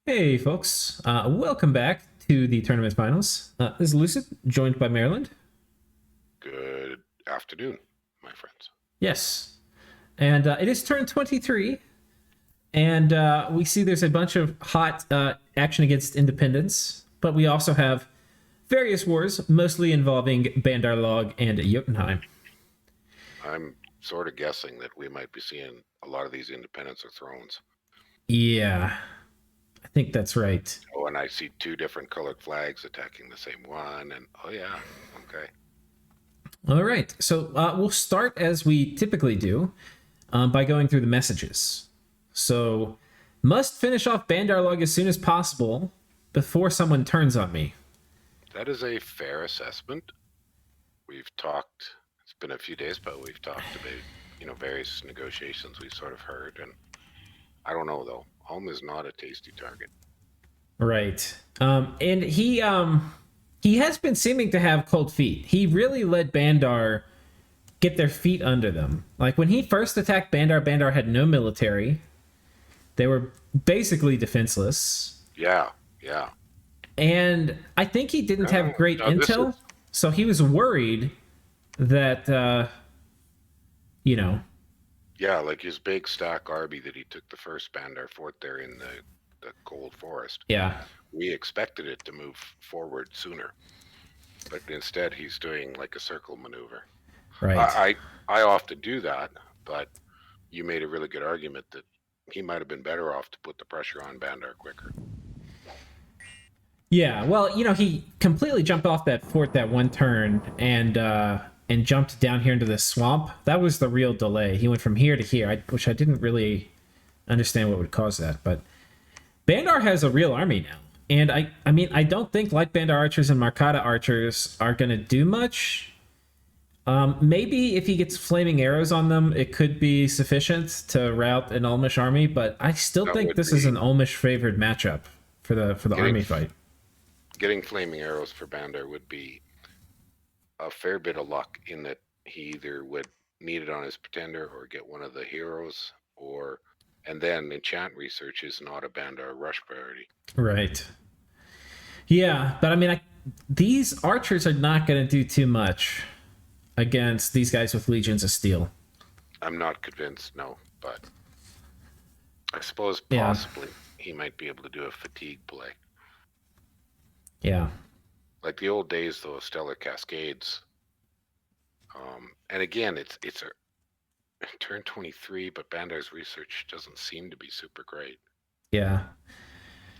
Hey, folks. Welcome back to the tournament finals. This is Lucid, joined by Maryland. Good afternoon, my friends. Yes. And it is turn 23. And we see there's a bunch of hot action against independence. But we also have various wars, mostly involving Bandar Log and Jotunheim. I'm sort of guessing that we might be seeing a lot of these independents or thrones. Yeah, I think that's right. Oh, and I see two different colored flags attacking the same one. And oh, yeah, okay. All right. So we'll start as we typically do by going through the messages. So, must finish off Bandar Log as soon as possible before someone turns on me. That is a fair assessment. We've talked, it's been a few days, but we've talked about, various negotiations we've sort of heard. And I don't know, though. Home is not a tasty target. Right. And he has been seeming to have cold feet. He really let Bandar get their feet under them. Like when he first attacked Bandar, Bandar had no military. They were basically defenseless. Yeah, yeah. And I think he didn't have great intel, so he was worried that Yeah, like his big stack army that he took the first Bandar fort there in the cold forest. Yeah. We expected it to move forward sooner, but instead he's doing like a circle maneuver. Right. I often do that, but you made a really good argument that he might have been better off to put the pressure on Bandar quicker. Yeah, well, he completely jumped off that fort that one turn and jumped down here into the swamp. That was the real delay. He went from here to here, which I didn't really understand what would cause that. But Bandar has a real army now. And I mean, I don't think Light Bandar archers and Markata archers are going to do much. Maybe if he gets flaming arrows on them, it could be sufficient to rout an Ulmish army. But I still think this is an Ulmish favored matchup for the army fight. Getting flaming arrows for Bandar would be a fair bit of luck in that he either would need it on his pretender or get one of the heroes, and then enchant research is not a Bandar rush priority. Right. Yeah, but I mean, these archers are not going to do too much against these guys with legions of steel. I'm not convinced, no, but I suppose possibly he might be able to do a fatigue play. Yeah. Like the old days, though, of Stellar Cascades. And again, it's a turn 23, but Bandar's research doesn't seem to be super great. Yeah.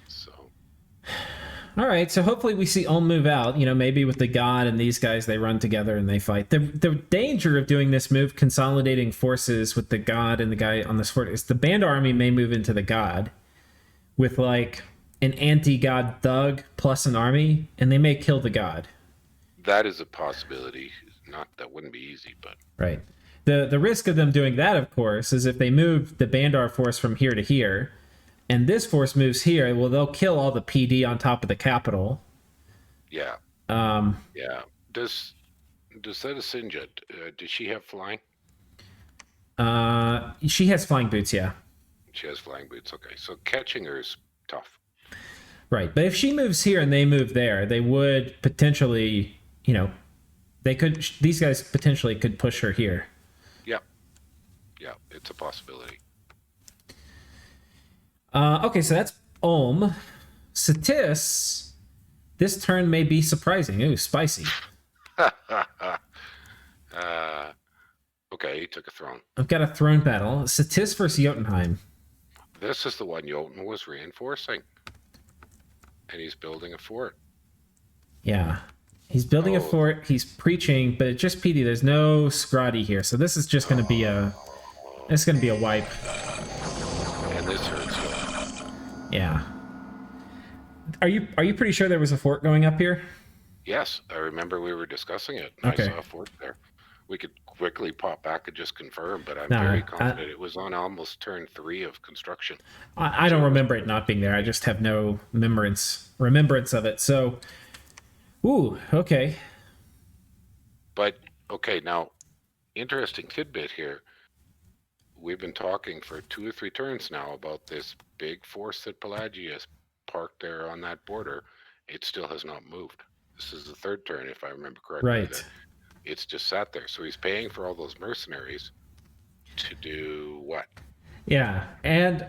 So. All right, so hopefully we see Ulm move out. Maybe with the god and these guys, they run together and they fight. The danger of doing this move, consolidating forces with the god and the guy on this fort, is the Bandar army may move into the god with like an anti-god thug plus an army, and they may kill the god. That is a possibility. That wouldn't be easy, but right. The risk of them doing that, of course, is if they move the Bandar force from here to here, and this force moves here, well, they'll kill all the PD on top of the capital. Yeah. Yeah. Does Cetisinja, does she have flying? She has flying boots, yeah. She has flying boots. Okay, so catching her is tough. Right, but if she moves here and they move there, they would potentially, these guys potentially could push her here. Yeah. Yeah, it's a possibility. Okay, so that's Ulm. Satis, this turn may be surprising. Ooh, spicy. Okay, he took a throne. I've got a throne battle. Satis versus Jotunheim. This is the one Jotun was reinforcing. And he's building a fort. Yeah. He's building a fort. He's preaching, but it's just PD. There's no Skratti here, so this is just going to be a wipe. And this hurts. Yeah. Are you pretty sure there was a fort going up here? Yes, I remember we were discussing it. Okay. I saw a fort there. We could quickly pop back and just confirm, but I'm very confident it was on almost turn 3 of construction. I don't remember it not being there. I just have no remembrance of it. So, ooh, okay. But, okay, now, interesting tidbit here. We've been talking for 2 or 3 turns now about this big force that Pelagia parked there on that border. It still has not moved. This is the third turn, if I remember correctly. Right. That it's just sat there. So he's paying for all those mercenaries to do what? Yeah, and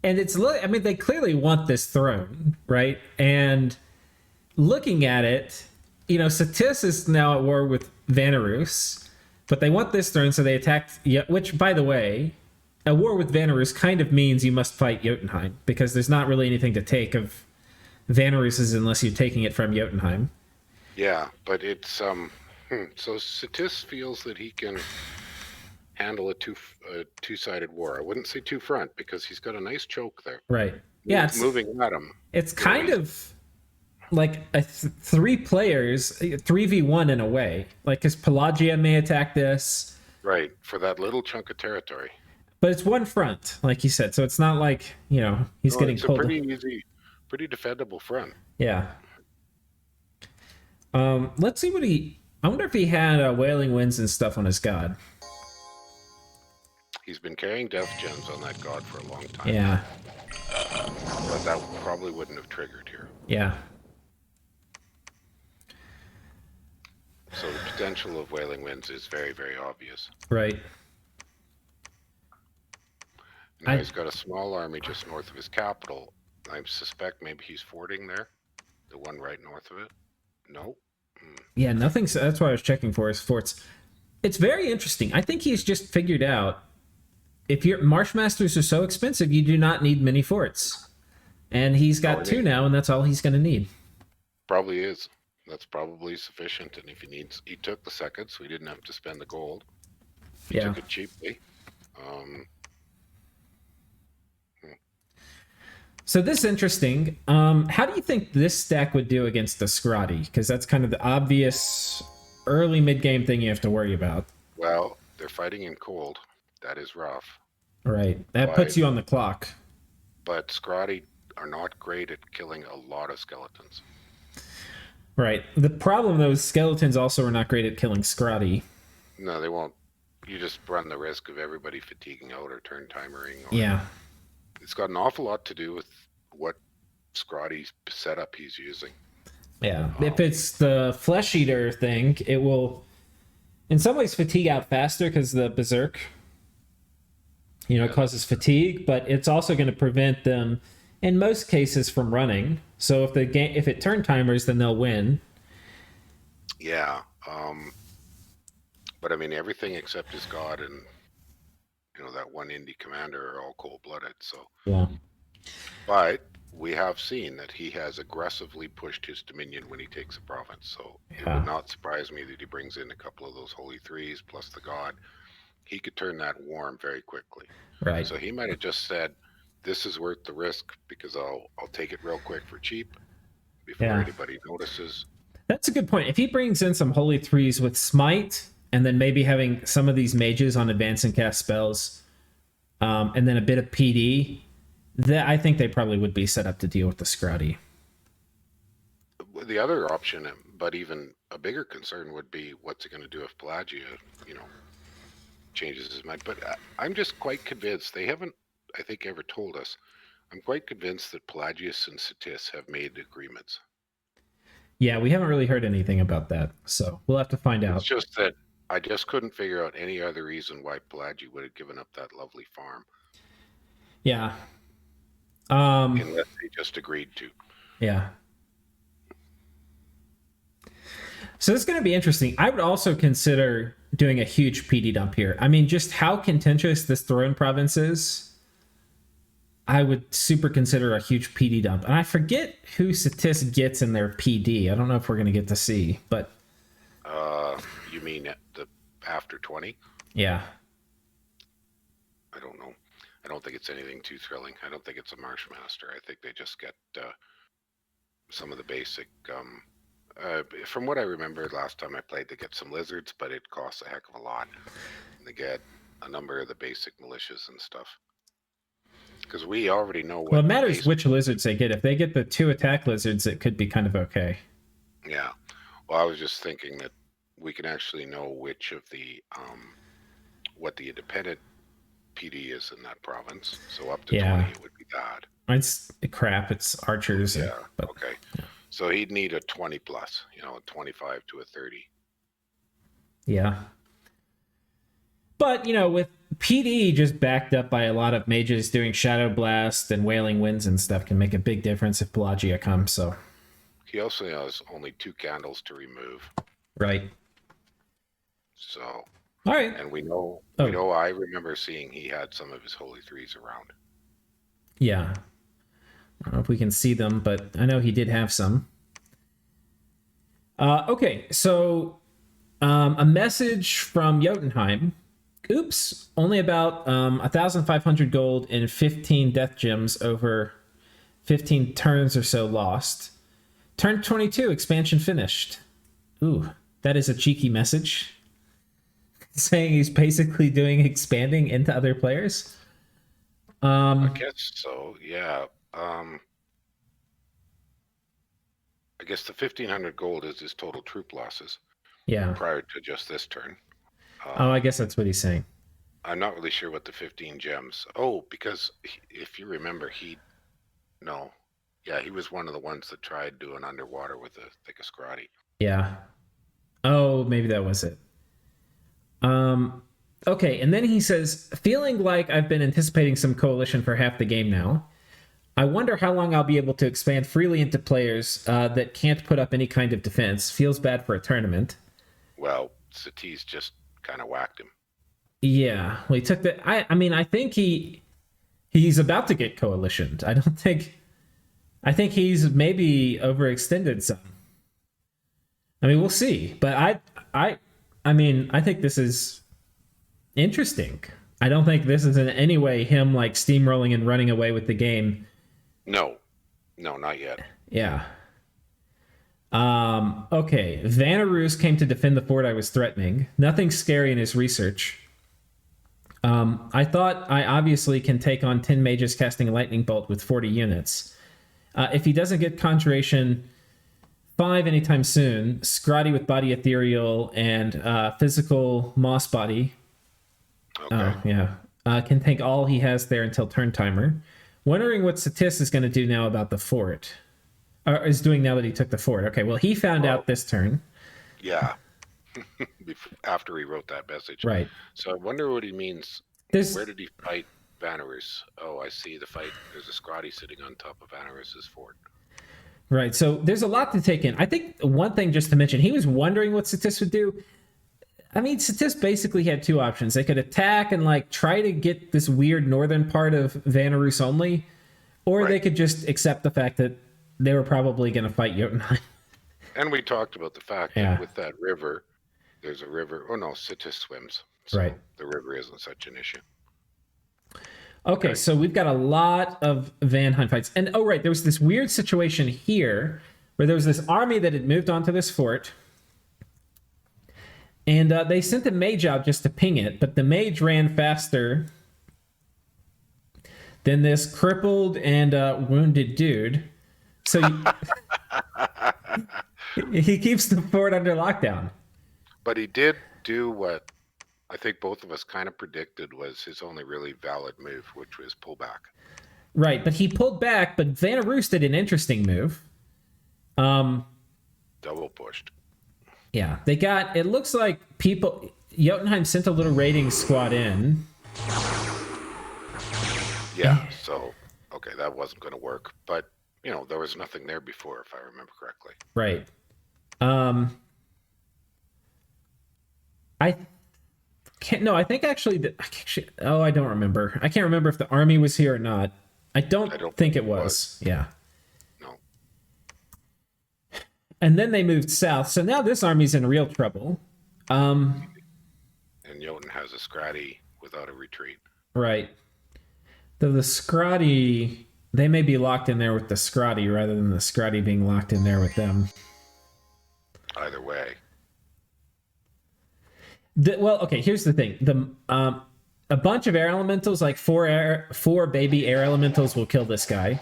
it's I mean, they clearly want this throne, right? And looking at it, you know, Satis is now at war with Vanarus, but they want this throne, so they attacked. Which, by the way, a war with Vanarus kind of means you must fight Jotunheim, because there's not really anything to take of Vanarus's unless you're taking it from Jotunheim. Yeah, but it's so Satis feels that he can handle a two-sided war. I wouldn't say two front, because he's got a nice choke there. Right. Yeah, it's moving at him. It's kind of like a 3 players, 3v1 in a way. Like, because Pelagia may attack this. Right, for that little chunk of territory. But it's one front, like you said, so it's not like, you know, he's getting pulled. It's a pretty easy, pretty defendable front. Yeah. Let's see what I wonder if he had Wailing Winds and stuff on his god. He's been carrying death gems on that god for a long time. Yeah. But that probably wouldn't have triggered here. Yeah. So the potential of Wailing Winds is very, very obvious. Right. Now he's got a small army just north of his capital. I suspect maybe he's forting there. The one right north of it. Nope. Yeah, nothing. That's why I was checking for his forts. It's very interesting. I think he's just figured out, if your Marshmasters are so expensive, you do not need many forts. And he's got 2 now, and that's all he's going to need. Probably is. That's probably sufficient. And if he took the second, so he didn't have to spend the gold. He took it cheaply. So this is interesting. How do you think this deck would do against the Skratti? Because that's kind of the obvious early mid-game thing you have to worry about. Well, they're fighting in cold. That is rough. Right. That puts you on the clock. But Skratti are not great at killing a lot of skeletons. Right. The problem, though, is skeletons also are not great at killing Skratti. No, they won't. You just run the risk of everybody fatiguing out or turn timering. Yeah. It's got an awful lot to do with what Skratti's setup he's using. Yeah. If it's the Flesh Eater thing, it will, in some ways, fatigue out faster because the Berserk, causes fatigue, but it's also going to prevent them, in most cases, from running. So if it turn timers, then they'll win. Yeah. But I mean, everything except his god and that one indie commander are all cold-blooded. So yeah. But we have seen that he has aggressively pushed his dominion when he takes a province. So it would not surprise me that he brings in a couple of those holy threes plus the god. He could turn that warm very quickly. Right. So he might have just said, "This is worth the risk because I'll take it real quick for cheap before anybody notices." That's a good point. If he brings in some holy threes with smite, and then maybe having some of these mages on advance and cast spells, and then a bit of PD, I think they probably would be set up to deal with the Skratti. The other option, but even a bigger concern, would be what's it going to do if Pelagia, changes his mind. But I'm just quite convinced, they haven't, I think, ever told us. I'm quite convinced that Pelagius and Satis have made agreements. Yeah, we haven't really heard anything about that, so we'll have to find out. It's just that I just couldn't figure out any other reason why Pelagia would have given up that lovely farm. Yeah. Unless they just agreed to. Yeah. So this is going to be interesting. I would also consider doing a huge PD dump here. I mean, just how contentious this throne province is, I would super consider a huge PD dump. And I forget who Satis gets in their PD. I don't know if we're going to get to see, but... You mean the after 20? Yeah. I don't know. I don't think it's anything too thrilling. I don't think it's a Marshmaster. I think they just get some of the basic... from what I remember last time I played, they get some lizards, but it costs a heck of a lot. And they get a number of the basic militias and stuff. Because we already know what... Well, it matters which lizards they get. If they get the 2 attack lizards, it could be kind of okay. Yeah. Well, I was just thinking that we can actually know which of the... what the independent PD is in that province. So up to 20, it would be that. It's crap. It's archers. Yeah. But Okay. So he'd need a 20 plus, a 25 to a 30. yeah. But, with PD just backed up by a lot of mages doing Shadow Blast and Wailing Winds and stuff can make a big difference if Pelagia comes, so. He also has only 2 candles to remove. Right. So. All right. And we know, I remember seeing he had some of his Holy Threes around. Yeah. I don't know if we can see them, but I know he did have some. Okay, so a message from Jotunheim. Oops, only about 1,500 gold and 15 death gems over 15 turns or so lost. Turn 22, expansion finished. Ooh, that is a cheeky message. Saying he's basically doing expanding into other players. I guess so, yeah. I guess the 1,500 gold is his total troop losses. Yeah. Prior to just this turn. I guess that's what he's saying. I'm not really sure what the 15 gems. Oh, because if you remember, he was one of the ones that tried doing underwater with the thick of Skratti. Yeah. Oh, maybe that was it. Okay, and then he says, feeling like I've been anticipating some coalition for half the game now. I wonder how long I'll be able to expand freely into players that can't put up any kind of defense. Feels bad for a tournament. Well, Satis just kind of whacked him. Yeah, well, he took the. I think he's about to get coalitioned. I think he's maybe overextended some. I mean, we'll see. But I think this is interesting. I don't think this is in any way him like steamrolling and running away with the game. No, not yet. Yeah. Okay. Vanarus came to defend the fort I was threatening. Nothing scary in his research. I thought I obviously can take on 10 mages casting a lightning bolt with 40 units. If he doesn't get Conjuration 5 anytime soon, Skratti with Body Ethereal and Physical Moss Body can take all he has there until turn timer. Wondering what Satis is going to do now about the fort. Or is doing now that he took the fort. Okay, well, he found out this turn. Yeah. After he wrote that message. Right. So I wonder what he means. Where did he fight Vanarus? Oh, I see the fight. There's a Skratti sitting on top of Vanarus's fort. Right, so there's a lot to take in. I think one thing just to mention, he was wondering what Satis would do. I mean, Satis basically had 2 options. They could attack and like try to get this weird northern part of Vanarus only, or they could just accept the fact that they were probably going to fight Jotunheim. And we talked about the fact that with that river, there's a river. Oh no, Satis swims. So right. The river isn't such an issue. Okay, so we've got a lot of Vanheim fights. And there was this weird situation here where there was this army that had moved onto this fort. And they sent a mage out just to ping it, but the mage ran faster than this crippled and wounded dude. So he keeps the fort under lockdown. But he did do what I think both of us kind of predicted was his only really valid move, which was pull back. Right, but he pulled back, but Vanarus did an interesting move. Double pushed. Yeah, they got, it looks like Jotunheim sent a little raiding squad in. Yeah, so, okay, that wasn't going to work. But, there was nothing there before, if I remember correctly. Right. I think actually, I don't remember. I can't remember if the army was here or not. I don't think it was. Yeah. No. And then they moved south. So now this army's in real trouble. And Jotun has a Skratti without a retreat. Right. The Skratti, they may be locked in there with the Skratti rather than the Skratti being locked in there with them. Either way. Here's the thing. A bunch of air elementals, like four baby air elementals, will kill this guy.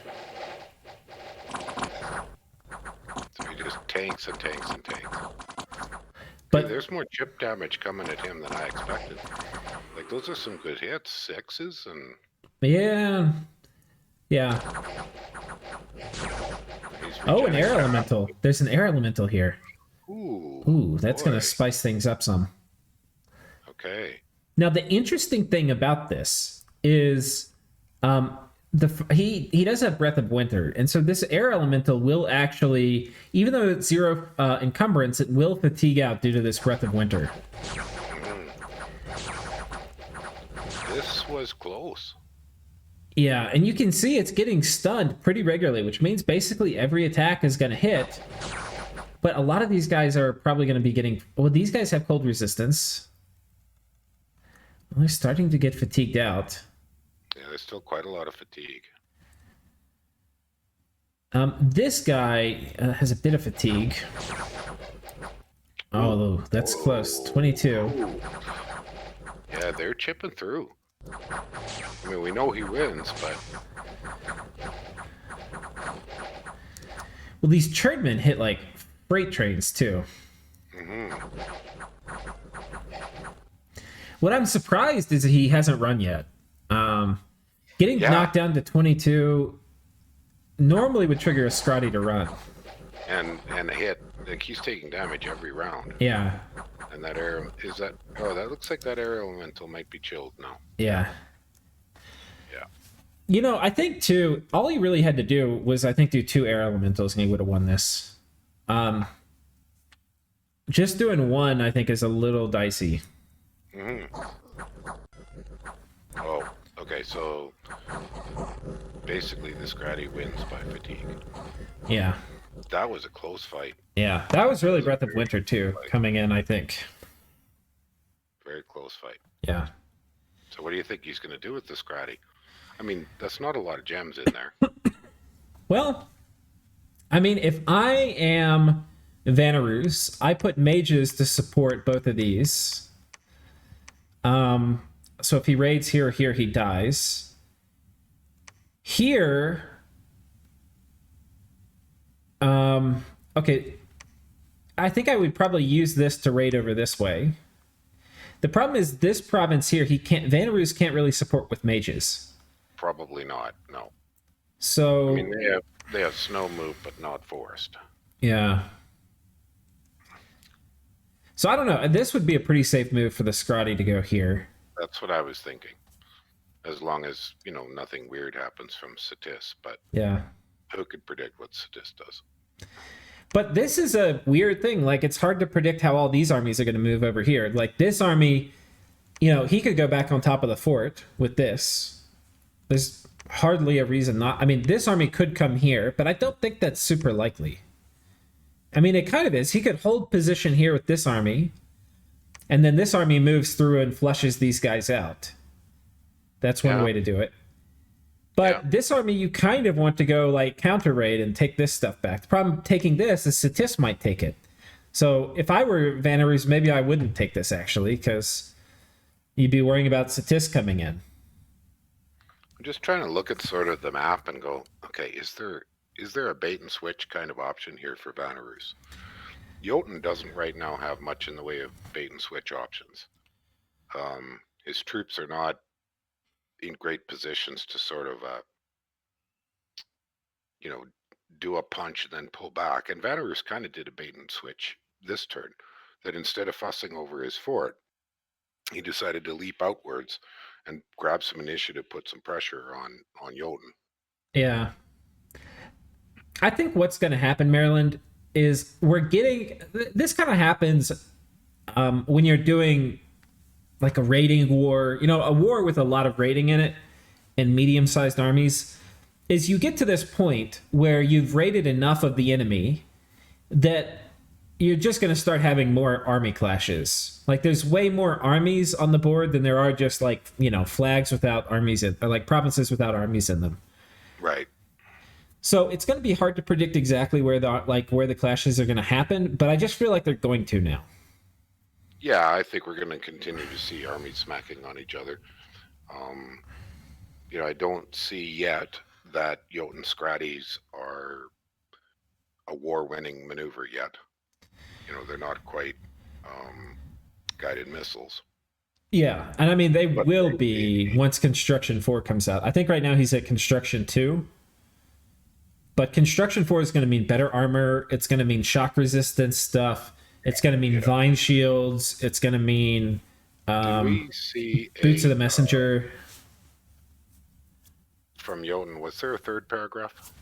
So he just tanks and tanks and tanks. But there's more chip damage coming at him than I expected. Like, those are some good hits. 6s and... Yeah. Oh, an air elemental. There's an air elemental here. Ooh, That's going to spice things up some. Okay. Now, the interesting thing about this is he does have Breath of Winter, and so this air elemental will actually, even though it's 0 encumbrance, it will fatigue out due to this Breath of Winter. This was close. Yeah, and you can see it's getting stunned pretty regularly, which means basically every attack is going to hit. But a lot of these guys are probably going to be getting... Well, these guys have cold resistance. Well, they're starting to get fatigued out. Yeah, there's still quite a lot of fatigue. This guy has a bit of fatigue. Oh, that's close. 22. Yeah, they're chipping through. I mean, we know he wins, but... Well, these churnmen hit, like, freight trains, too. What I'm surprised is that he hasn't run yet. Getting knocked down to 22 normally would trigger a Skratti to run. And a hit. Like, he's taking damage every round. Yeah. And that air... Is that... Oh, that looks like that air elemental might be chilled now. Yeah. Yeah. You know, I think, too, all he really had to do was, I think, do 2 air elementals, and he would have won this. Just doing 1, I think, is a little dicey. Oh, okay, so... Basically, the Skratti wins by fatigue. Yeah. That was a close fight. Yeah, that was really Breath of Winter, too, coming in, I think. Very close fight. Yeah. So what do you think he's going to do with the Skratti? I mean, that's not a lot of gems in there. Well, I mean, if I am Vanarus, I put mages to support both of these. So if he raids here or here, he dies. Here... okay, I think I would probably use this to raid over this way. The problem is this province here, Vanarus can't really support with mages. Probably not, no. So... I mean, they have snow move, but not forest. Yeah. So I don't know. This would be a pretty safe move for the Skratti to go here. That's what I was thinking. As long as, you know, nothing weird happens from Satis, but... Yeah. Who could predict what Satis does? But this is a weird thing. Like, it's hard to predict how all these armies are going to move over here. Like, this army, you know, he could go back on top of the fort with this. There's hardly a reason not... I mean, this army could come here, but I don't think that's super likely. I mean, it kind of is. He could hold position here with this army, and then this army moves through and flushes these guys out. That's one way to do it. But this army, you kind of want to go, like, counter-raid and take this stuff back. The problem taking this is Satis might take it. So if I were Vanarus, maybe I wouldn't take this, actually, because you'd be worrying about Satis coming in. I'm just trying to look at sort of the map and go, okay, is there a bait-and-switch kind of option here for Vanarus? Jotun doesn't right now have much in the way of bait-and-switch options. His troops are not in great positions to sort of, you know, do a punch and then pull back. And Vanarus kind of did a bait and switch this turn, that instead of fussing over his fort, he decided to leap outwards and grab some initiative, put some pressure on Jotun. Yeah. I think what's going to happen, Maryland, is we're getting... This kind of happens when you're doing... like a raiding war, you know, a war with a lot of raiding in it and medium-sized armies, is you get to this point where you've raided enough of the enemy that you're just going to start having more army clashes. Like, there's way more armies on the board than there are just, like, you know, flags without armies in, or like provinces without armies in them. Right. So it's going to be hard to predict exactly where the clashes are going to happen, but I just feel like they're going to now. Yeah, I think we're going to continue to see armies smacking on each other. You know, I don't see yet that Jotun Skrattis are a war-winning maneuver yet. You know, they're not quite guided missiles. Yeah, and I mean, they will be once Construction 4 comes out. I think right now he's at Construction 2. But Construction 4 is going to mean better armor. It's going to mean shock resistance stuff. It's going to mean vine shields. It's going to mean we see boots of the messenger. From Jotun, was there a third paragraph?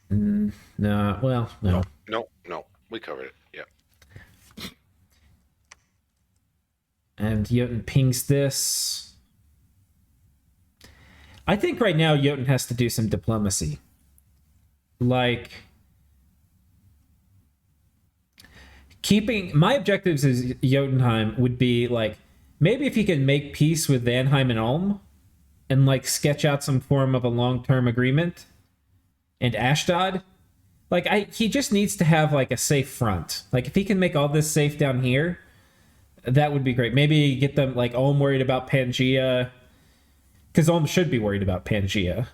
No, well, no. No. We covered it. Yeah. And Jotun pings this. I think right now Jotun has to do some diplomacy. Like, keeping my objectives as Jotunheim would be like, maybe if he can make peace with Vanheim and Ulm and like sketch out some form of a long-term agreement, and Ashdod, like he just needs to have like a safe front. Like if he can make all this safe down here, that would be great. Maybe get them like Ulm worried about Pangaea, because Ulm should be worried about Pangaea.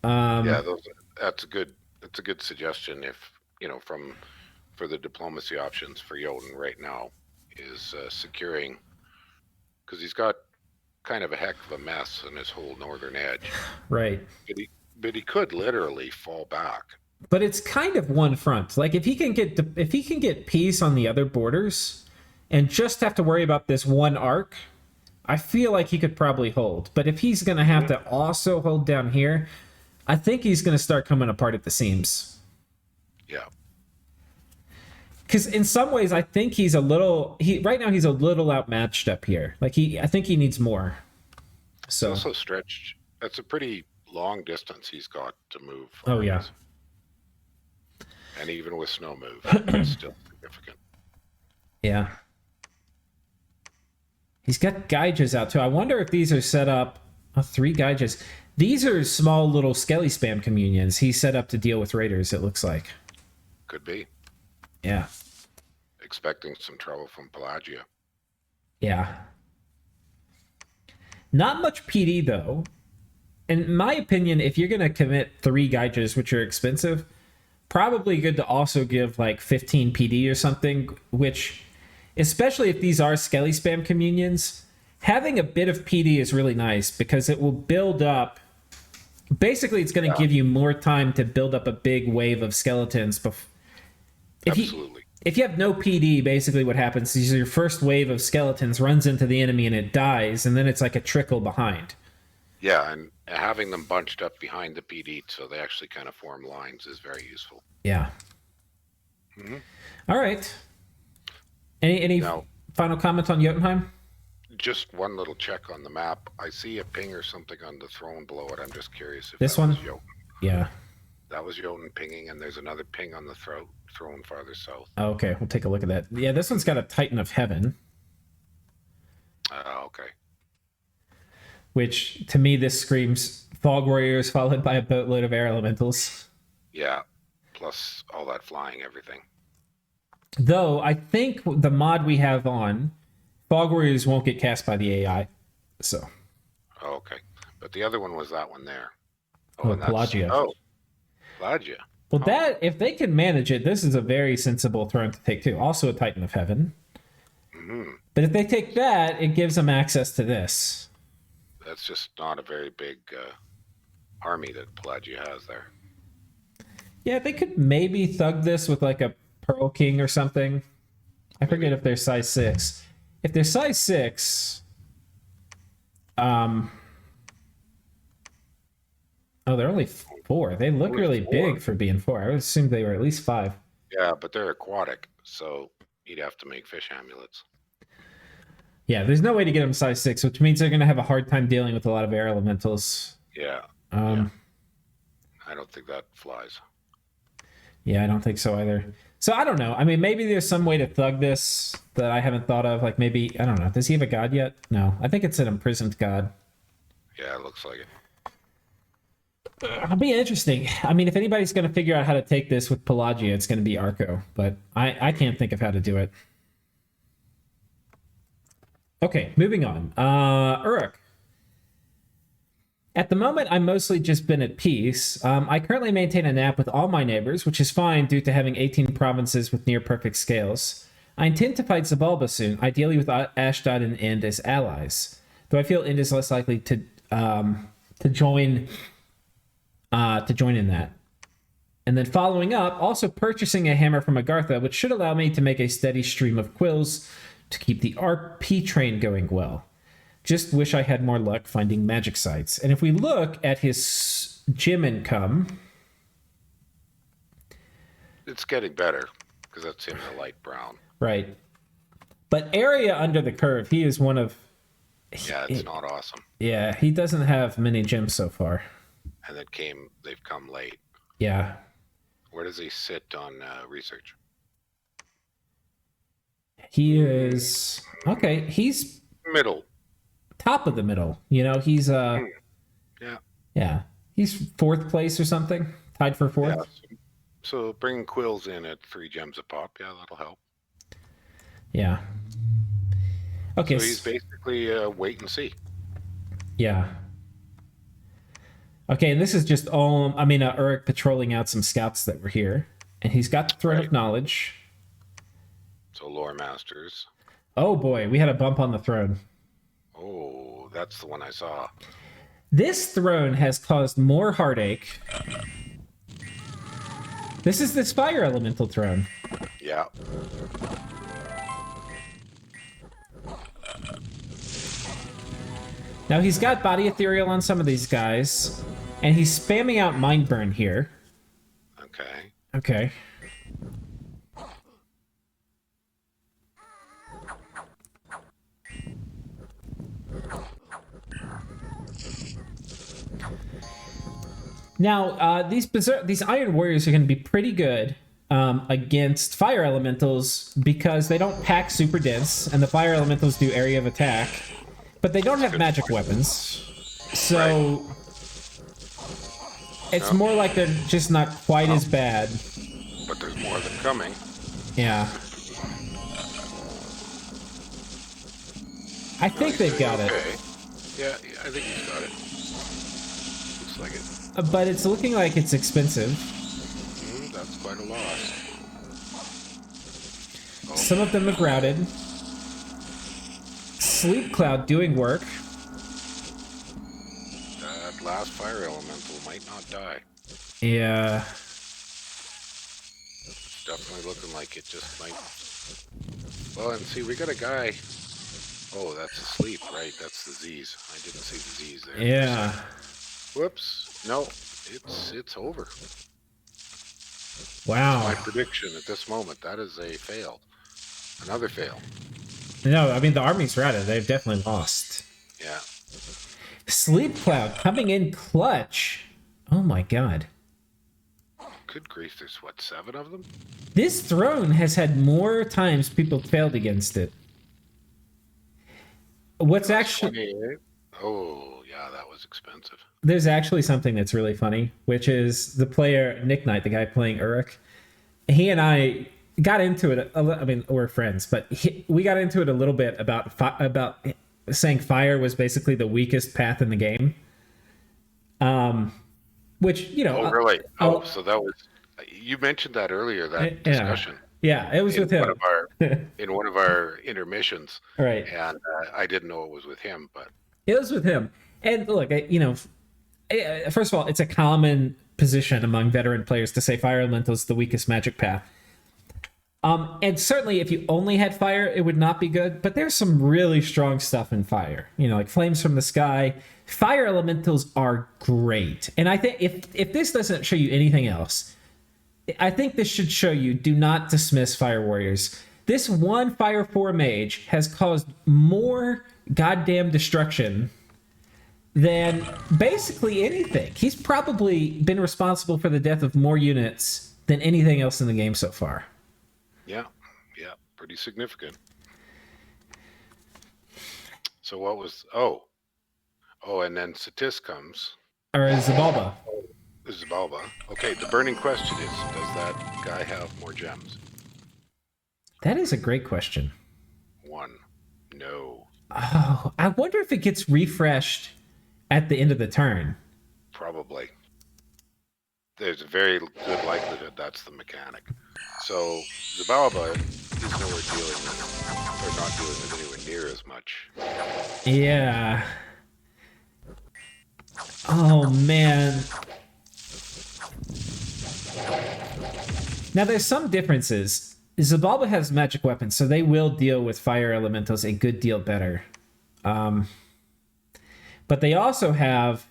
That's a good suggestion. If for the diplomacy options for Jotun right now is securing, because he's got kind of a heck of a mess in his whole northern edge. Right. But he could literally fall back. But it's kind of one front. Like if he can get peace on the other borders, and just have to worry about this one arc, I feel like he could probably hold. But if he's going to have to also hold down here, I think he's going to start coming apart at the seams. Yeah. Because in some ways, I think right now he's a little outmatched up here. Like I think he needs more. So also stretched. That's a pretty long distance he's got to move. Oh yeah. And even with snow move, it's still significant. Yeah. He's got Geiges out too. I wonder if these are set up. 3 Geiges. These are small little skelly spam communions he's set up to deal with raiders, it looks like. Could be. Yeah. Expecting some trouble from Pelagia. Yeah. Not much PD though. In my opinion, if you're going to commit 3 Geiges, which are expensive, probably good to also give like 15 PD or something, which, especially if these are skelly spam communions, having a bit of PD is really nice because it will build up. Basically, it's going to give you more time to build up a big wave of skeletons. Absolutely. If you have no PD, basically what happens is your first wave of skeletons runs into the enemy and it dies, and then it's like a trickle behind. Yeah, and having them bunched up behind the PD so they actually kind of form lines is very useful. Yeah. All right. Any final comment on Jotunheim? Just one little check on the map. I see a ping or something on the throne below it. I'm just curious if this that one was Jotun. Yeah. That was Jotun pinging, and there's another ping on the throne farther south. Oh, okay, we'll take a look at that. Yeah, this one's got a Titan of Heaven. Okay. Which, to me, this screams Fog Warriors followed by a boatload of air elementals. Yeah, plus all that flying, everything. Though, I think the mod we have on, Fog Warriors won't get cast by the AI. So. Oh, okay. But the other one was that one there. Pelagia. Oh, Pelagia. Well, that, if they can manage it, this is a very sensible throne to take too. Also a Titan of Heaven. But if they take that, it gives them access to this. That's just not a very big army that Pelagia has there. Yeah, they could maybe thug this with like a Pearl King or something. I forget if they're size 6. If they're size 6... Oh, they're only 4. They look really big for being 4. I would assume they were at least 5. Yeah, but they're aquatic, so you'd have to make fish amulets. Yeah, there's no way to get them size 6, which means they're going to have a hard time dealing with a lot of air elementals. Yeah. Yeah. I don't think that flies. Yeah, I don't think so either. So I don't know. I mean, maybe there's some way to thug this that I haven't thought of. Like maybe, I don't know. Does he have a god yet? No. I think it's an imprisoned god. Yeah, it looks like it. It'll be interesting. I mean, if anybody's going to figure out how to take this with Pelagia, it's going to be Arco. But I can't think of how to do it. Okay, moving on. Uruk. At the moment, I've mostly just been at peace. I currently maintain a nap with all my neighbors, which is fine due to having 18 provinces with near-perfect scales. I intend to fight Xibalba soon, ideally with Ashdod and Ind as allies. Though I feel Ind is less likely to join to join in that. And then following up, also purchasing a hammer from Agartha, which should allow me to make a steady stream of quills to keep the RP train going well. Just wish I had more luck finding magic sites. And if we look at his gym income... It's getting better, because that's in the light brown. Right. But area under the curve, he is one of... Yeah, it's not awesome. Yeah, he doesn't have many gems so far. And they've come late. Yeah. Where does he sit on research? He is... Okay, he's... Middle. Top of the middle. You know, he's... Yeah. Yeah. He's 4th place or something. Tied for 4th. Yeah. So bringing quills in at 3 gems a pop. Yeah, that'll help. Yeah. Okay. So he's basically wait and see. Yeah. Okay, and this is just all... I mean, Uruk patrolling out some scouts that were here. And he's got the Throne of Knowledge. So lore masters. Oh boy, we had a bump on the throne. Oh, that's the one I saw. This throne has caused more heartache. This is this fire elemental throne. Yeah. Now he's got body ethereal on some of these guys, and he's spamming out mind burn here. Okay. Okay. Now, these Iron Warriors are going to be pretty good against Fire Elementals because they don't pack super dense, and the Fire Elementals do area of attack, but they don't have magic weapons. So it's more like they're just not quite as bad. But there's more of them coming. Yeah. I think they've got it. Yeah, I think he's got it. Looks like it. But it's looking like it's expensive. That's quite a loss. Oh. Some of them have routed. Sleep Cloud doing work. That last fire elemental might not die. Yeah. It's definitely looking like it just might. Well, and see, we got a guy. Oh, that's asleep, right? That's the Z's. I didn't see the Z's there. Yeah. Whoops. No, it's over. Wow. My prediction at this moment, that is a fail. Another fail. No, I mean, the army's routed. They've definitely lost. Yeah. Sleep Cloud coming in clutch. Oh my god. Good grief, there's what, 7 of them? This throne has had more times people failed against it. What's actually... 28. Oh, yeah, that was expensive. There's actually something that's really funny, which is the player Nicknight, the guy playing Uruk. He and I got into it. I mean, we're friends, but we got into it a little bit about saying fire was basically the weakest path in the game. Which, you know. Oh, really? So that was. You mentioned that earlier. That discussion. Yeah, it was with him. In one of our intermissions. Right. And I didn't know it was with him, but it was with him. And look, you know, first of all, it's a common position among veteran players to say fire elemental is the weakest magic path. And certainly if you only had fire, it would not be good, but there's some really strong stuff in fire, you know, like flames from the sky. Fire elementals are great. And I think if this doesn't show you anything else, I think this should show you do not dismiss fire warriors. This one fire 4 mage has caused more goddamn destruction than basically anything. He's probably been responsible for the death of more units than anything else in the game so far. Yeah, pretty significant. So what was... Oh, and then Satis comes. Or Xibalba. Xibalba. Okay, the burning question is, does that guy have more gems? That is a great question. 1. No. Oh, I wonder if it gets refreshed at the end of the turn. Probably. There's a very good likelihood that's the mechanic. So Xibalba is nowhere dealing with, or not dealing with anywhere near as much. Yeah. Oh man. Now, there's some differences. Xibalba has magic weapons, so they will deal with fire elementals a good deal better. But they also have...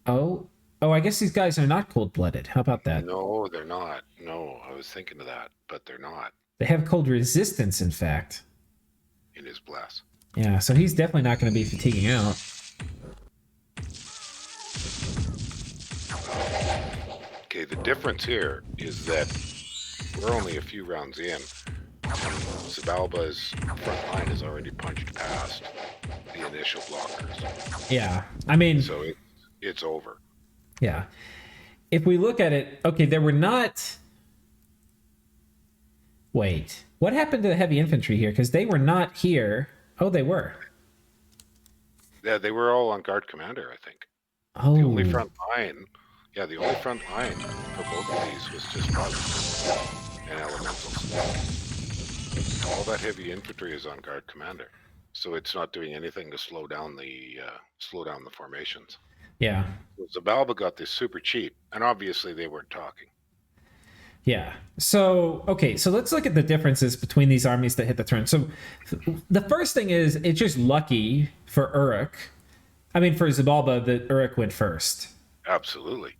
Oh, I guess these guys are not cold-blooded. How about that? No, they're not. No, I was thinking of that, but they're not. They have cold resistance, in fact. In his blast. Yeah, so he's definitely not going to be fatiguing out. Okay, the difference here is that we're only a few rounds in. Xibalba's front line has already punched past the initial blockers. Yeah, I mean... So it's over. Yeah. If we look at it, okay, there were not... Wait, what happened to the heavy infantry here? Because they were not here. Oh, they were. Yeah, they were all on guard commander, I think. Oh. The only front line... Yeah, the only front line for both of these was just bugs and elementals. All that heavy infantry is on guard commander, so it's not doing anything to slow down the formations. Yeah. So Xibalba got this super cheap, and obviously they weren't talking. Yeah. So, okay, so let's look at the differences between these armies that hit the turn. So the first thing is, it's just lucky for Uruk. I mean, for Xibalba, that Uruk went first. Absolutely.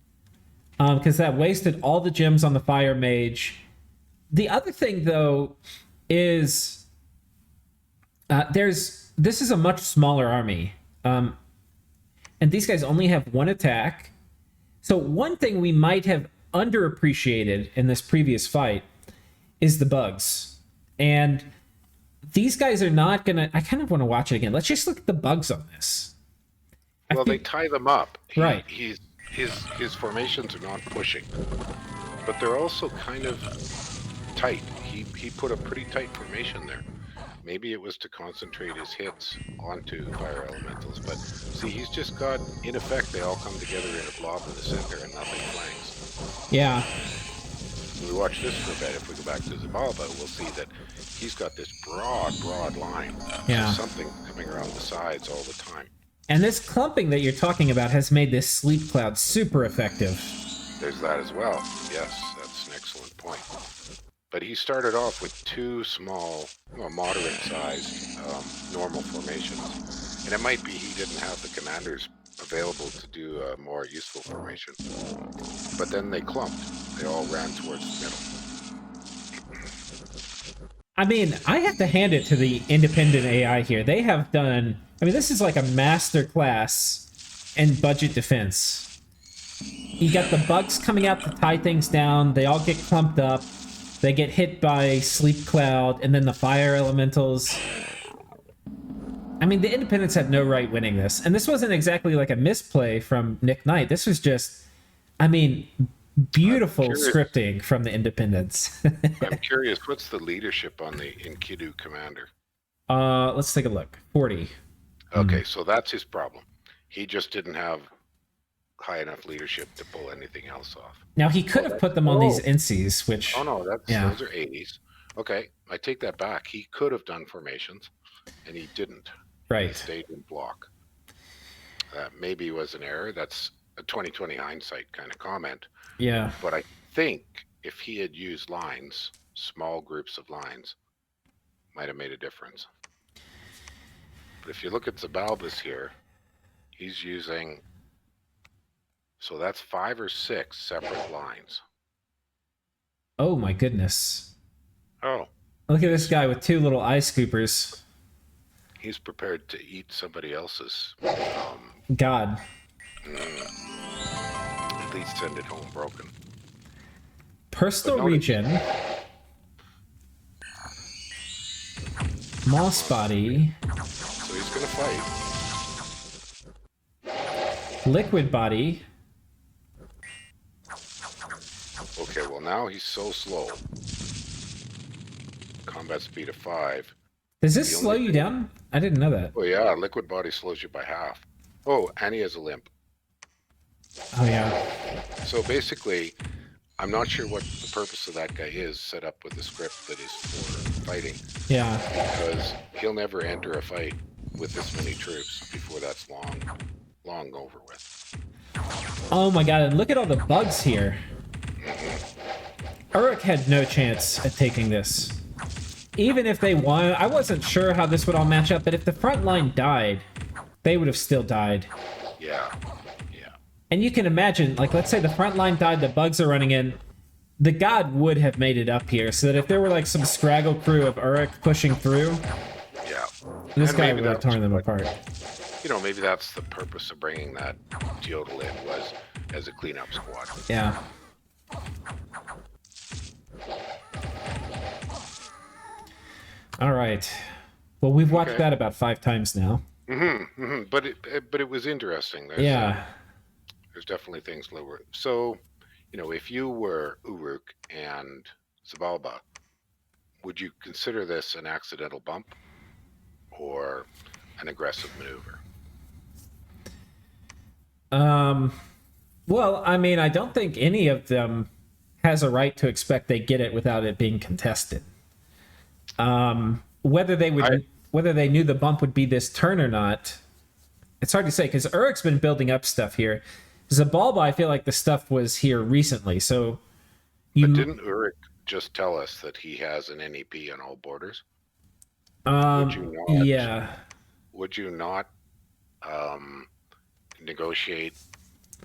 Because that wasted all the gems on the fire mage. The other thing, though, is this is a much smaller army. And these guys only have one attack. So one thing we might have underappreciated in this previous fight is the bugs. And these guys are not going to... I kind of want to watch it again. Let's just look at the bugs on this. Well, they tie them up. Right. His formations are not pushing, but they're also kind of tight. He put a pretty tight formation there. Maybe it was to concentrate his hits onto fire elementals, but see, he's just got, in effect, they all come together in a blob in the center and nothing flanks. Yeah. When we watch this for a bit, if we go back to Xibalba, we'll see that he's got this broad line. Yeah. So something coming around the sides all the time. And this clumping that you're talking about has made this sleep cloud super effective. There's that as well. Yes, that's an excellent point. But he started off with two small, moderate-sized normal formations. And it might be he didn't have the commanders available to do a more useful formation. But then they clumped. They all ran towards the middle. I mean, I have to hand it to the independent AI here. They have done... I mean, this is like a master class in budget defense. You got the bugs coming out to tie things down. They all get clumped up. They get hit by Sleep Cloud, and then the fire elementals. I mean, the independents had no right winning this. And this wasn't exactly like a misplay from Nicknight. This was just, I mean, beautiful scripting from the independents. I'm curious, what's the leadership on the Enkidu commander? Let's take a look. 40. Okay, so that's his problem. He just didn't have high enough leadership to pull anything else off. Now, he could have put them on these NCs, which... Oh, no, those are 80s. Okay, I take that back. He could have done formations, and he didn't. Right. He stayed in block. That maybe was an error. That's a 2020 hindsight kind of comment. Yeah. But I think if he had used lines, small groups of lines, might have made a difference. But if you look at Xibalba's here, he's using, so that's 5 or 6 separate lines. Oh my goodness. Oh. Look at this guy with 2 little eye scoopers. He's prepared to eat somebody else's. God. At least send it home broken. Personal region. Moss body. So he's gonna fight. Liquid body. Okay, well now he's so slow. Combat speed of 5. Does this slow you down? I didn't know that. Oh yeah, liquid body slows you by half. Oh, and he has a limp. Oh yeah. So basically, I'm not sure what the purpose of that guy is set up with the script that is for fighting. Yeah. Because he'll never enter a fight with this many troops before that's long over with. Oh my god, and look at all the bugs here. Uruk had no chance at taking this. Even if they won, I wasn't sure how this would all match up, but if the front line died, they would have still died. Yeah. And you can imagine, like, let's say the front line died, the bugs are running in, the god would have made it up here, so that if there were, like, some scraggle crew of Uruk pushing through, yeah, this guy would have torn them apart. You know, maybe that's the purpose of bringing that Teodal in, was as a cleanup squad. Yeah. All right. Well, we've watched that about 5 times now. But it was interesting. There's definitely things lower. So, you know, if you were Uruk and Xibalba, would you consider this an accidental bump or an aggressive maneuver? Well, I mean, I don't think any of them has a right to expect they get it without it being contested. Whether they knew the bump would be this turn or not, it's hard to say, because Uruk's been building up stuff here. Xibalba, I feel like the stuff was here recently, so... But didn't Uruk just tell us that he has an NEP on all borders? Yeah. Would you not negotiate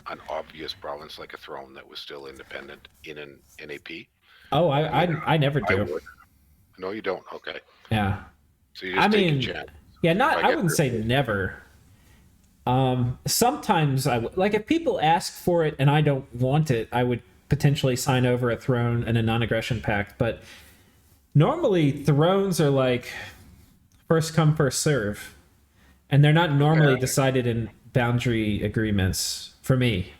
an obvious province like a throne that was still independent in an NAP? Oh, I never do. I would. No, you don't. Okay. Yeah. So you just take a chance. Yeah, I wouldn't say never. Sometimes like if people ask for it and I don't want it, I would potentially sign over a throne and a non-aggression pact. But normally thrones are like first come, first serve, and they're not normally decided in boundary agreements for me.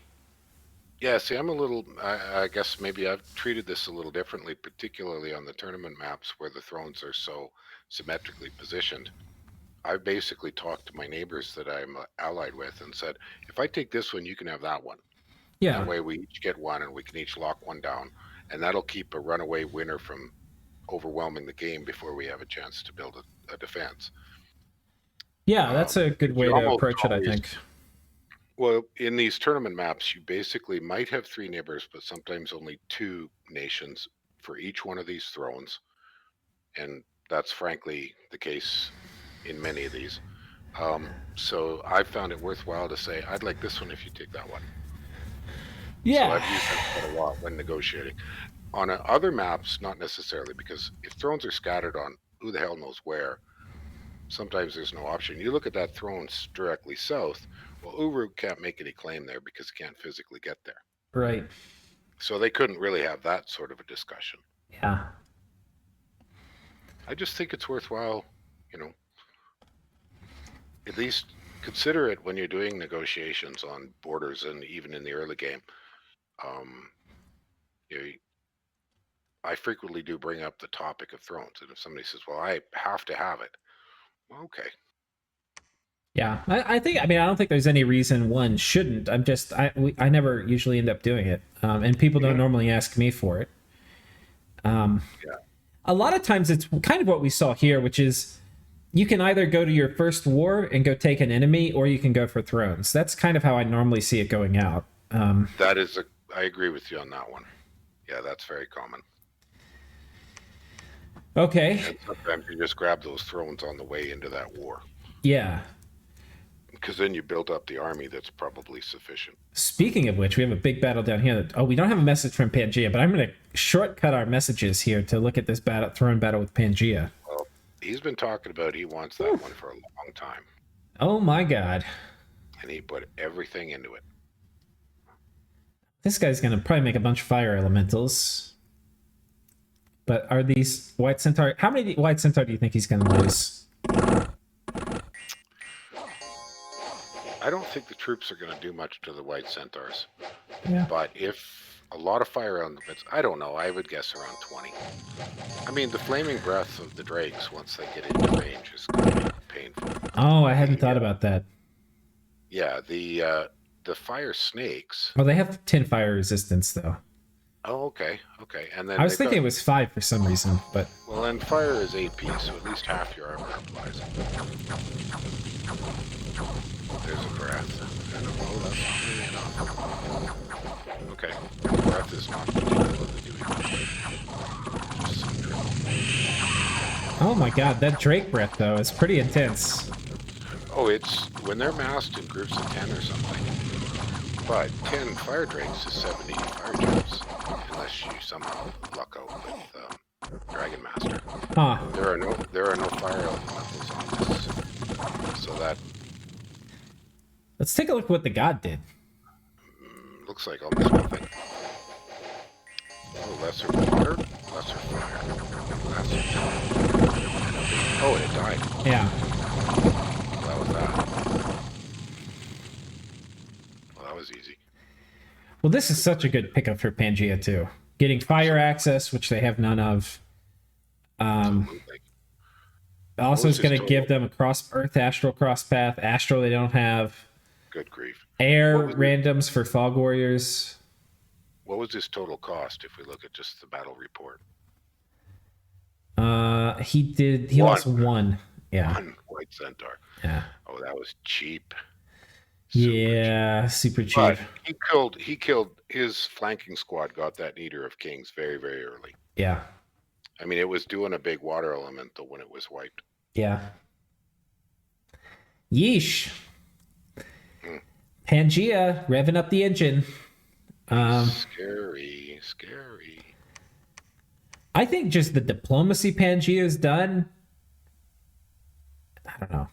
Yeah, see, I'm a little, I guess maybe I've treated this a little differently, particularly on the tournament maps where the thrones are so symmetrically positioned. I basically talked to my neighbors that I'm allied with and said, if I take this one, you can have that one. Yeah. That way we each get one and we can each lock one down. And that'll keep a runaway winner from overwhelming the game before we have a chance to build a defense. Yeah, that's a good way to approach it, I think. Well, in these tournament maps, you basically might have 3 neighbors, but sometimes only 2 nations for each one of these thrones. And that's frankly the case in many of these. So I found it worthwhile to say, I'd like this one if you take that one. Yeah. So I've used that quite a lot when negotiating. On other maps, not necessarily, because if thrones are scattered on who the hell knows where, sometimes there's no option. You look at that throne directly south, well, Uruk can't make any claim there because he can't physically get there. Right. So they couldn't really have that sort of a discussion. Yeah. I just think it's worthwhile, you know, at least consider it when you're doing negotiations on borders and even in the early game. I frequently do bring up the topic of thrones, and if somebody says, well, I have to have it, well, okay. Yeah, I don't think there's any reason one shouldn't. I never usually end up doing it, and people don't normally ask me for it. A lot of times it's kind of what we saw here, which is you can either go to your first war and go take an enemy, or you can go for thrones. That's kind of how I normally see it going out. I agree with you on that one. Yeah, that's very common. Okay. And sometimes you just grab those thrones on the way into that war. Yeah. Because then you build up the army that's probably sufficient. Speaking of which, we have a big battle down here. We don't have a message from Pangaea, but I'm going to shortcut our messages here to look at this throne battle with Pangaea. Well, he's been talking about he wants that one for a long time. Oh my god. And he put everything into it. This guy's going to probably make a bunch of fire elementals. But are these White Centaur... How many White Centaur do you think he's going to lose? I don't think the troops are going to do much to the White Centaurs. Yeah. But if a lot of fire elements, I don't know, I would guess around 20. I mean, the flaming breath of the drakes, once they get into range, is going to be painful. Oh, I hadn't thought about that. Yeah, the fire snakes... Well, they have 10 fire resistance, though. Oh, okay. And then I was thinking it was 5 for some reason, but... Well, then fire is AP, so at least half your armor applies. There's a breath. And that's not really enough. Okay. Breath is not particularly doing much. Oh my god, that Drake breath though is pretty intense. Oh, it's when they're massed in groups of 10 or something. But 10 fire drakes is 70 fire jumps, unless you somehow luck out with Dragon Master. Huh. There are no fire elementals on this, so that Let's take a look at what the god did. looks like almost nothing. Oh, lesser water, lesser fire, lesser. Oh, and it died. Yeah. That was that. Well, that was easy. Well, this is such a good pickup for Pangaea too. Getting fire access, which they have none of. Also is going to give them a cross Earth Astral cross path. Astral they don't have. Good grief. Air randoms for Fog Warriors. What was his total cost if we look at just the battle report? He lost one. Yeah. One white centaur. Yeah. Oh, that was cheap. Super cheap. But he killed his flanking squad, got that Knighter of Kings very, very early. Yeah. I mean, it was doing a big water elemental when it was wiped. Yeah. Yeesh. Pangaea revving up the engine. Scary. I think just the diplomacy Pangaea's done. I don't know.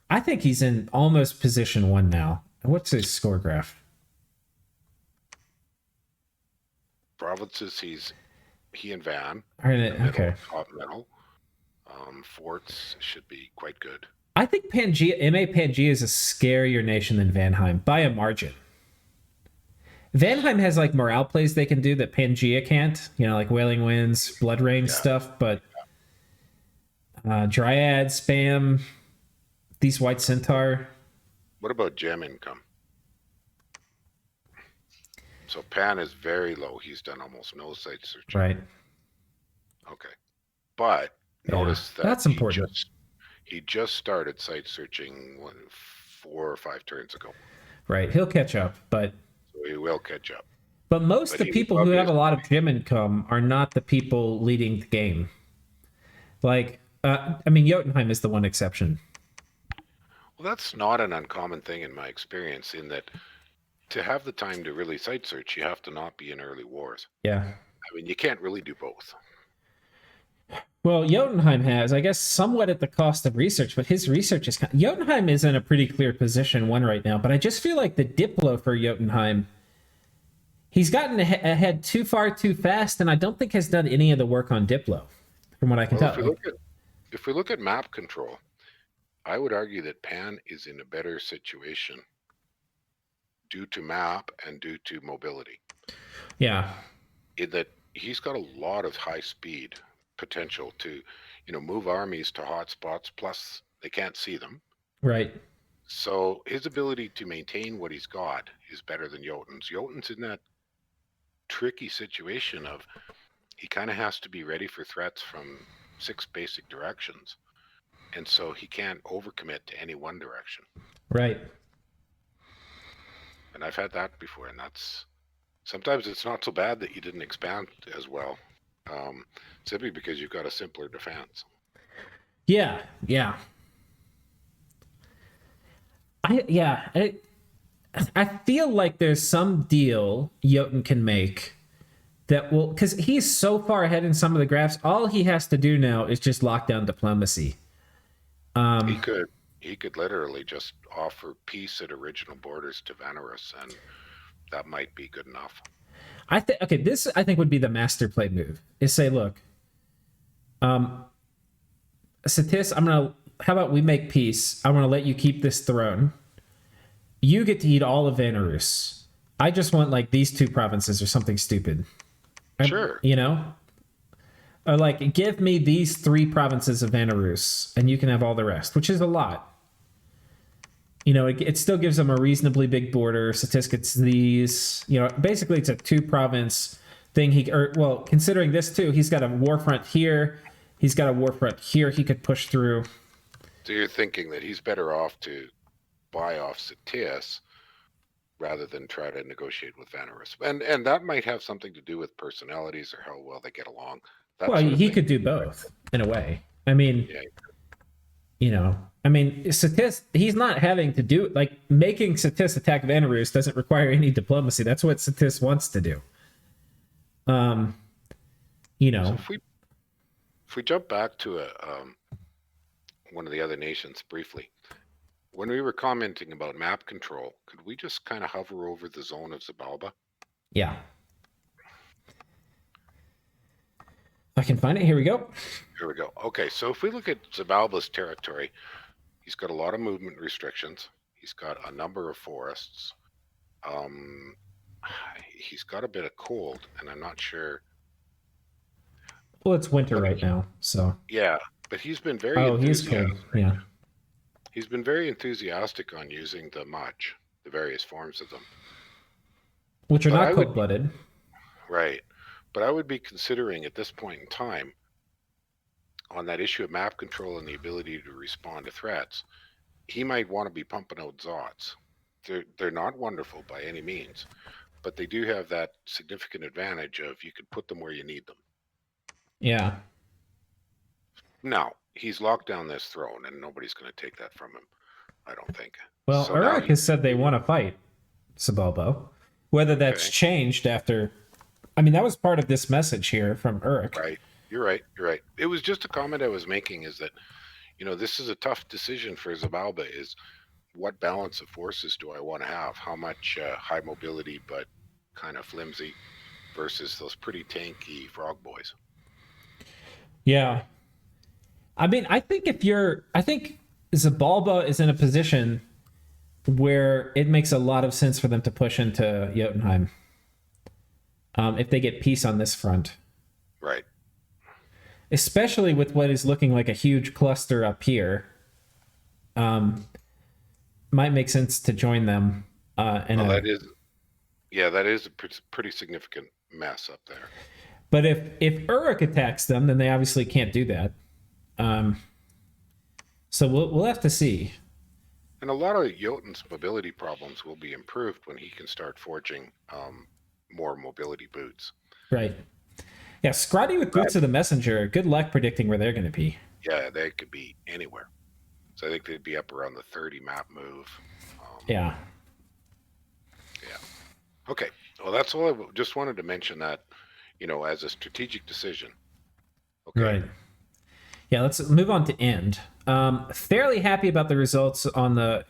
I think he's in almost position 1 now. What's his score graph? Provinces, he and Van. Okay. Top middle. Forts should be quite good. I think Pangaea is a scarier nation than Vanheim by a margin. Vanheim has like morale plays they can do that Pangaea can't. You know, like Wailing Winds, Blood Rain stuff, but Dryad, Spam, these White Centaur. What about gem income? So Pan is very low. He's done almost no site searching. Right. Okay. But notice that that's important. He just started site searching 4 or 5 turns ago. Right. He'll catch up, but so he will catch up. But most of the people who have a lot of gem income are not the people leading the game. Like, Jotunheim is the one exception. Well, that's not an uncommon thing in my experience, in that to have the time to really site search, you have to not be in early wars. Yeah. I mean, you can't really do both. Well, Jotunheim has, I guess, somewhat at the cost of research, but his research is... Jotunheim is in a pretty clear position 1 right now, but I just feel like the Diplo for Jotunheim, he's gotten ahead too far too fast, and I don't think has done any of the work on Diplo, from what I can tell. If we look at map control, I would argue that Pan is in a better situation due to map and due to mobility. Yeah. In that he's got a lot of high speed potential to, move armies to hot spots, plus they can't see them. Right. So his ability to maintain what he's got is better than Jotun's. Jotun's in that tricky situation of he kind of has to be ready for threats from 6 basic directions. And so he can't overcommit to any one direction. Right. And I've had that before, and sometimes it's not so bad that you didn't expand as well. Simply because you've got a simpler defense. Yeah. I feel like there's some deal Jotun can make that will, because he's so far ahead in some of the graphs. All he has to do now is just lock down diplomacy. He could literally just offer peace at original borders to Vanarus, and that might be good enough. This I think would be the master play move. Is say, look, Satis, how about we make peace? I'm gonna let you keep this throne. You get to eat all of Vanarus. I just want like these 2 provinces or something stupid. Sure. Or like, give me these 3 provinces of Vanarus, and you can have all the rest, which is a lot. It still gives them a reasonably big border. Satis gets these. Basically, it's a 2-province thing. Considering this too, he's got a war front here. He's got a war front here. He could push through. So you're thinking that he's better off to buy off Satis rather than try to negotiate with Vanarus, and that might have something to do with personalities or how well they get along. He could do both in a way. I mean, Yeah. you know, I mean, Satis, he's not having to do like making Satis attack Vanarus doesn't require any diplomacy. That's what Satis wants to do. You So know, if we jump back to one of the other nations briefly, when we were commenting about map control, could we just kind of hover over the zone of Xibalba? yeah. If I can find it, here we go. Here we go. Okay, so if we look at Xibalba's territory, he's got a lot of movement restrictions. He's got a number of forests. He's got a bit of cold, and I'm not sure. Well, it's winter right now, so. Yeah, but he's been very he's cold. Yeah. He's been very enthusiastic on using the much, the various forms of them. Which are not cold-blooded. Right. But I would be considering at this point in time, on that issue of map control and the ability to respond to threats, he might want to be pumping out Zots. They're not wonderful by any means, but they do have that significant advantage of you can put them where you need them. Yeah. Now, he's locked down this throne, and nobody's going to take that from him, I don't think. Well, so Uruk has said they want to fight Xibalba. Whether that's changed after... I mean, that was part of this message here from Uruk. Right. You're right. You're right. It was just a comment I was making is that, you know, this is a tough decision for Xibalba is what balance of forces do I want to have? How much high mobility but kind of flimsy versus those pretty tanky frog boys? Yeah. I mean, I think Xibalba is in a position where it makes a lot of sense for them to push into Jotunheim. If they get peace on this front. Right. Especially with what is looking like a huge cluster up here. Might make sense to join them. That is a pretty significant mess up there. But if Uruk attacks them, then they obviously can't do that. So we'll have to see. And a lot of Jotun's mobility problems will be improved when he can start forging more mobility boots. Right. Yeah, Skratti with Boots of the Messenger, good luck predicting where they're going to be. Yeah, they could be anywhere. So I think they'd be up around the 30 map move. Yeah. Yeah. Okay. Well, that's all. I just wanted to mention that, you know, as a strategic decision. Okay. Right. Yeah, let's move on to End. Fairly happy about the results on the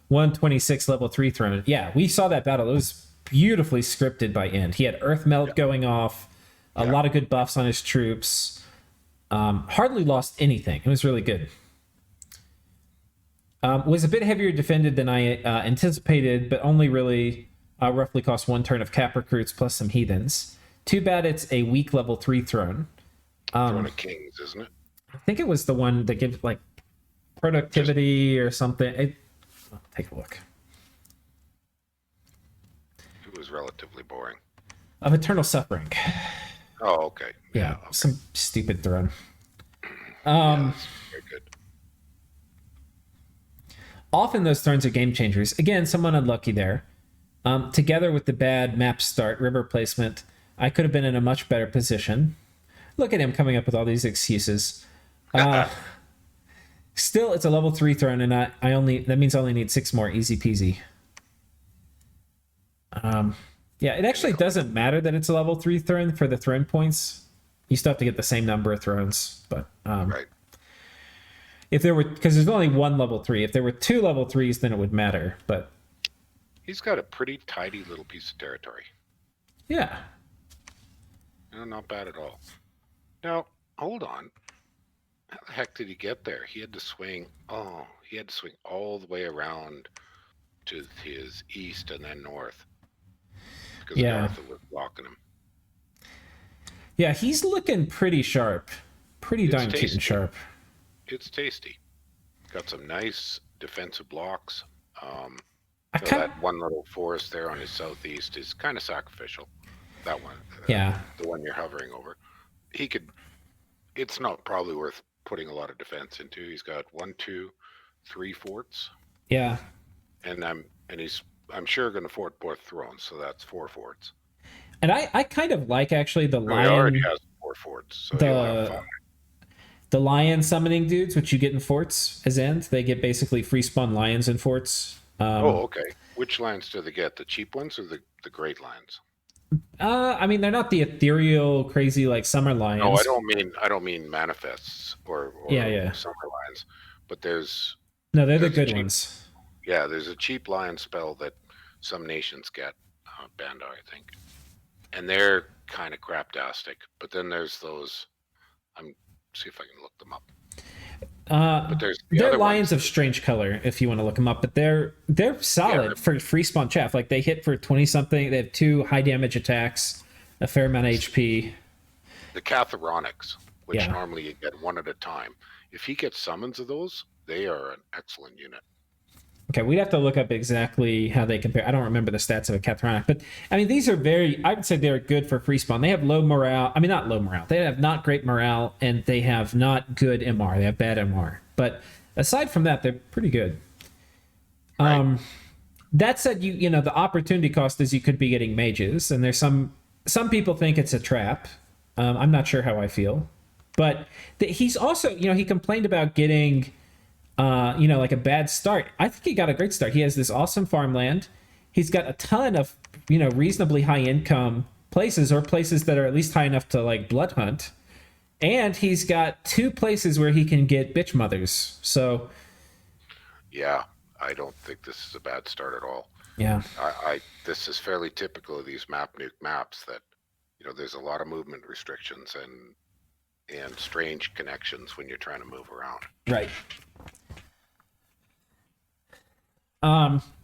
126 level 3 throne. Yeah, we saw that battle. It was beautifully scripted by End. He had Earth Melt going off, a lot of good buffs on his troops. Hardly lost anything. It was really good. Was a bit heavier defended than I anticipated, but only really roughly cost 1 turn of cap recruits plus some heathens. Too bad it's a weak level 3 throne. Throne of Kings, isn't it? I think it was the one that gives like productivity or something. I'll take a look. It was relatively boring. Of Eternal Suffering. Oh, okay. Yeah, okay. some stupid throne. Very good. Often those thrones are game changers. Again, someone unlucky there. Together with the bad map start, river placement, I could have been in a much better position. Look at him coming up with all these excuses. Still, it's a level 3 throne, and that means I only need 6 more, easy peasy. Yeah, it actually doesn't matter that it's a level 3 throne for the throne points. You still have to get the same number of thrones, but Right. If there were, because there's only 1 level 3. If there were 2 level 3s, then it would matter. But He's got a pretty tidy little piece of territory. yeah, No, not bad at all. Now, hold on. How the heck did he get there? He had to swing. Oh, he had to swing all the way around to his east and then north. Because Agartha was blocking him. yeah, he's looking pretty sharp, pretty It's darn cute tasty. and sharp. It's tasty. Got some nice defensive blocks. That one little forest there on his southeast is kind of sacrificial. That one. Yeah. The one you're hovering over. It's not probably worth putting a lot of defense into. He's got 1, 2, 3 forts. Yeah. And he's sure going to fort both thrones, so that's 4 forts. And I kind of like actually the He lion. already has 4 forts, so he'll have 5. the lion summoning dudes, which you get in forts as end. They get basically free spawn lions in forts. Okay. Which lions do they get? The cheap ones or the great lions? I mean, they're not the ethereal, crazy like summer lions. No, I don't mean manifests or Yeah. summer lions, but there's No, they're the there's a good cheap, ones. yeah, there's a cheap lion spell that some nations get, Bandar, I think, and they're kind of craptastic. But then there's those. I'm see if I can look them up. But there's they're lions of strange color if you want to look them up, but they're solid for free spawn chaff. Like they hit for 20 something. They have 2 high damage attacks, a fair amount of HP. The Catharonics, which Yeah. normally you get one at a time. If he gets summons of those, they are an excellent unit. Okay, we'd have to look up exactly how they compare. I don't remember the stats of a Catharonic, but I mean, these are I would say they're good for free spawn. They have low morale. I mean, not low morale. They have not great morale, and they have not good MR. They have bad MR. But aside from that, they're pretty good. Right. That said, you know, the opportunity cost is you could be getting mages, and there's some people think it's a trap. I'm not sure how I feel. But he's also, you know, he complained about getting... you know, like a bad start. I think he got a great start. He has this awesome farmland. He's got a ton of, you know, reasonably high income places, or places that are at least high enough to like blood hunt. And he's got 2 places where he can get bitch mothers. So Yeah, I don't think this is a bad start at all. yeah. This is fairly typical of these map nuke maps that, you know, there's a lot of movement restrictions and strange connections when you're trying to move around. Right.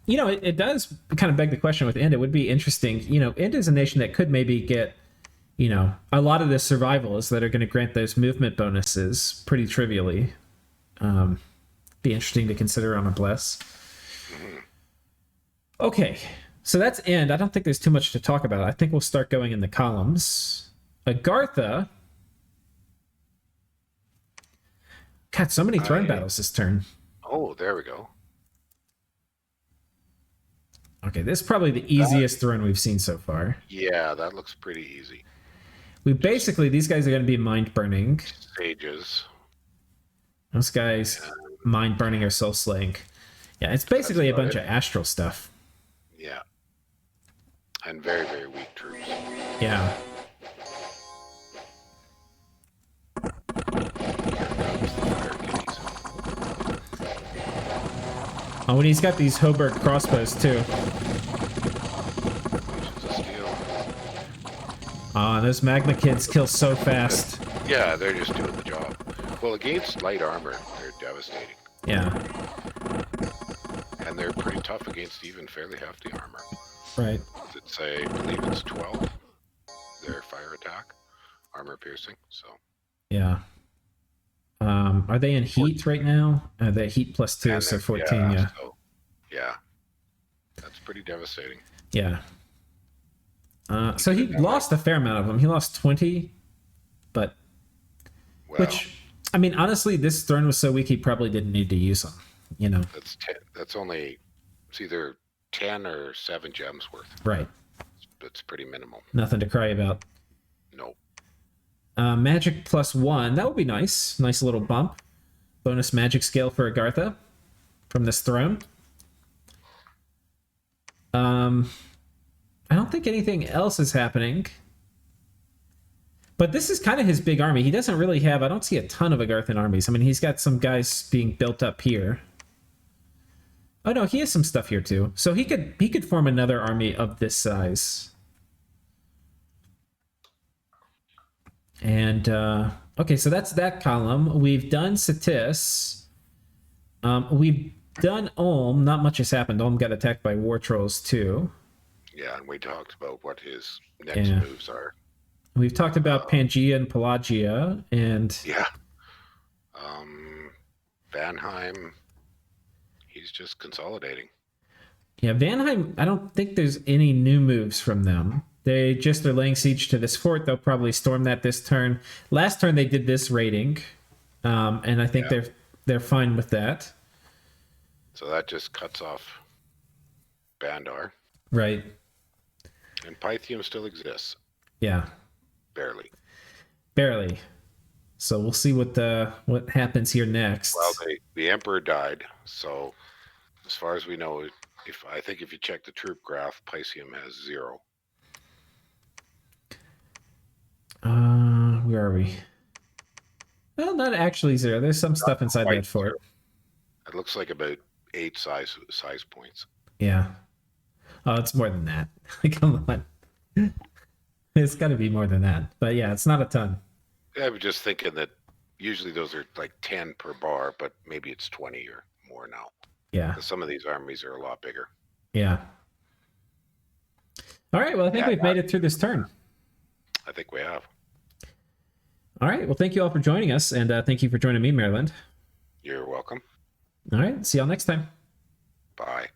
You know, it does kind of beg the question with Ind. It would be interesting. You know, Ind is a nation that could maybe get, you know, a lot of the survivals that are going to grant those movement bonuses pretty trivially. Be interesting to consider on a bless. Okay, so that's Ind. I don't think there's too much to talk about. I think we'll start going in the columns. Agartha. God, so many throne battles this turn. Oh, there we go. Okay, this is probably the easiest throne we've seen so far. Yeah, that looks pretty easy. These guys are going to be mind burning. Sages. Those guys, mind burning or soul slaying. Yeah, it's basically a bunch of astral stuff. Yeah. And very, very weak troops. Yeah. Oh, and he's got these Hoberg crossbows too. Those magma kids kill so fast. Yeah, they're just doing the job. Well, against light armor, they're devastating. Yeah. And they're pretty tough against even fairly hefty armor. Right. I believe it's 12, their fire attack, armor piercing, so. Yeah. Are they in heat right now? They heat +2, And so 14, yeah. So, yeah. That's pretty devastating. Yeah. So he lost a fair amount of them. He lost 20, but... Well, which, I mean, honestly, this throne was so weak he probably didn't need to use them, you know? that's only, it's either 10 or 7 gems worth. Right. It's pretty minimal. Nothing to cry about. Nope. Magic +1, that would be nice. Nice little bump. Bonus magic scale for Agartha from this throne. I don't think anything else is happening. But this is kind of his big army. He doesn't really have... I don't see a ton of Agarthan armies. I mean, he's got some guys being built up here. Oh, no, he has some stuff here, too. So he could form another army of this size. And, okay, so that's that column. We've done Satis. We've done Ulm. Not much has happened. Ulm got attacked by war trolls, too. Yeah, and we talked about what his next moves are. We've talked about Pangaea and Pelagia, and... Yeah. Vanheim, he's just consolidating. Yeah, Vanheim, I don't think there's any new moves from them. They just are laying siege to this fort. They'll probably storm that this turn. Last turn they did this raiding, and I think they're fine with that. So that just cuts off Bandar. Right. And Pythium still exists. Yeah. Barely. Barely. So we'll see what happens here next. Well, the Emperor died, so as far as we know, I think if you check the troop graph, Pythium has 0. Where are we? Well, not actually 0. There's some stuff inside that fort. 0. It looks like about 8 size points. Yeah. Oh, it's more than that. Come on. It's got to be more than that. But yeah, it's not a ton. I was just thinking that usually those are like 10 per bar, but maybe it's 20 or more now. Yeah. Some of these armies are a lot bigger. Yeah. All right. Well, I think we've made it through this turn. I think we have. All right. Well, thank you all for joining us, and thank you for joining me, Maryland. You're welcome. All right. See y'all next time. Bye.